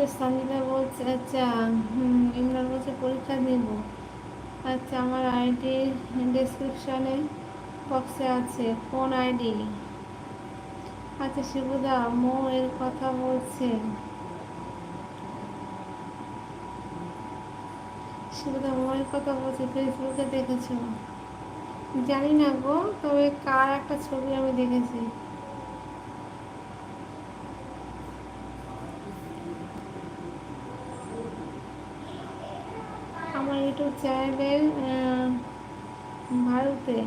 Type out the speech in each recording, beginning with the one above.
আচ্ছা সঞ্জিতা বলছে, আচ্ছা ইমরান বলছে পরীক্ষা দেব। আচ্ছা আমার আইডি ডেসক্রিপশনে বক্সে আছে, কোন আইডি? আচ্ছা শিবুদা মো এর কথা বলছে। শিবুদা মো এর কথা বলছে, ফেসবুকে দেখেছো? জানি না গো, তবে কার একটা ছবি আমি দেখেছি। আমার ইউটিউব চ্যানেলের ভারতে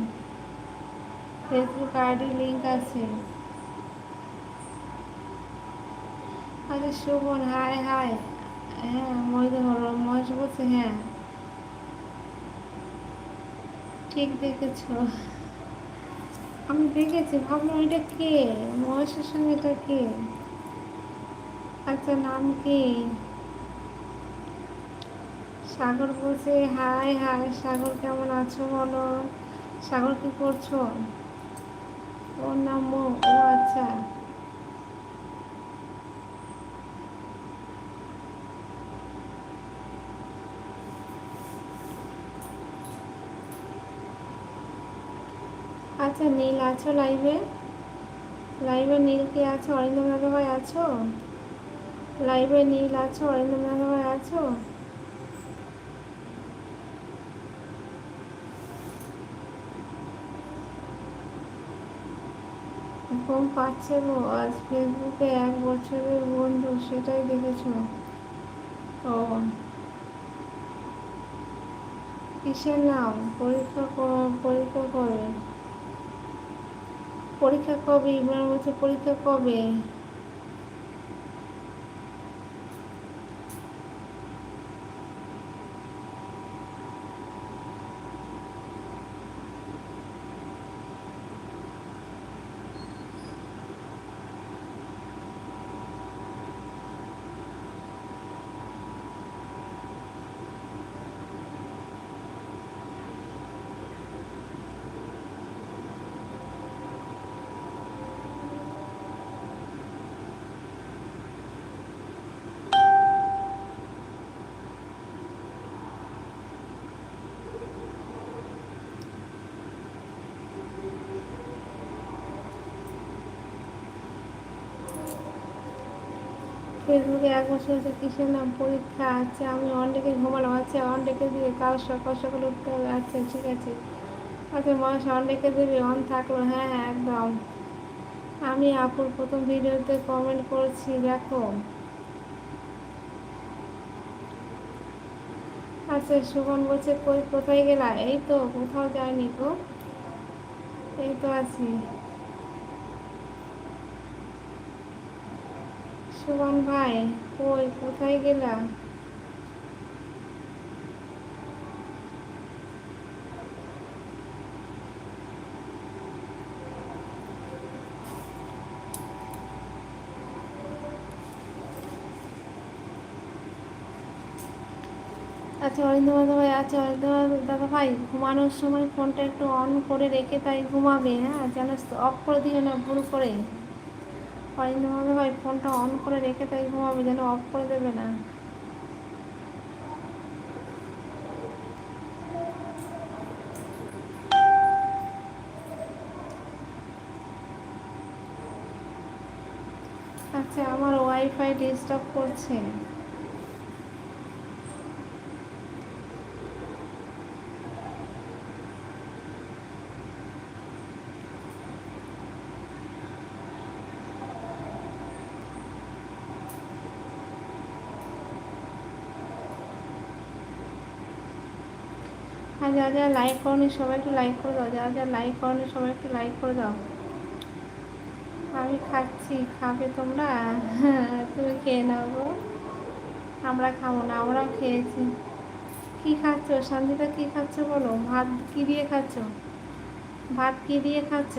ফেসবুক আইডি লিঙ্ক আছে। আচ্ছা শোভন হাই হাই। হ্যাঁ মহেশ বলছে হ্যাঁ ঠিক দেখেছো। আমি দেখেছি, ভাবলাম এটা কে, মহেশের সঙ্গে এটা কে? আচ্ছা নাম কি? সাগর বলছে হাই হাই। সাগর কেমন আছো বলো। সাগর কি করছো? ওর নাম মো, ও আচ্ছা। আচ্ছা নীল আছো লাইভে? লাইভে নীল কে আছো? অরিন্দম দাদা ভাই আছো লাইভে? নীল আছো? অরিন্দম দাদা ভাই আছো? ঘুম পাচ্ছে গো, আজ ফেসবুকে 1 বছরের বন্ধু, সেটাই দেখেছো? ও কিসের নাম? পরীক্ষা কবে? পরীক্ষা কবে? ইমরান বলছে পরীক্ষা কবে? ফেসবুকে 1 বছর হচ্ছে, কিসের নাম? পরীক্ষা। আচ্ছা আমি অন ডেকে ঘুমালাম। আচ্ছা অন ডেকে দিয়ে কাল সকাল সকাল উঠতে হবে। আচ্ছা ঠিক আছে। আচ্ছা মহেশ অন ডেকে দেবে? অন থাকলো, হ্যাঁ হ্যাঁ একদম। আমি আপুর প্রথম ভিডিওতে কমেন্ট করেছি দেখো। আচ্ছা সুমন বলছে কই কোথায় গেলা? এই তো কোথাও যায়নি গো, এই তো আছি। সুমন ভাই কই কোথায় গেলা? আচ্ছা অরিন্দম দাদা ভাই, আচ্ছা অরিন্দম দাদা ভাই ঘুমানোর সময় ফোনটা একটু অন করে রেখে তাই ঘুমাবে, হ্যাঁ জানিস তো, অফ করে দিও না ভুল করে। অরিন্দম দাদা ভাই ফোনটা অন করে রেখে তাই ঘুমাবে, যেন অফ করে দেবে না। আচ্ছা আমার ওয়াইফাই ডিস্টার্ব করছে। আর যা যা লাইক করনি সবাই একটু লাইক করে দাও, যা যা লাইক করনি সবাই একটু লাইক করে দাও। আমি খাচ্ছি, খাবে তোমরা? হ্যাঁ তুমি খেয়ে নাও গো, আমরা খাবো না, আমরাও খেয়েছি। কি খাচ্ছ সঞ্জিতা, কি খাচ্ছ বলো? ভাত কি দিয়ে খাচ্ছ? ভাত কি দিয়ে খাচ্ছ?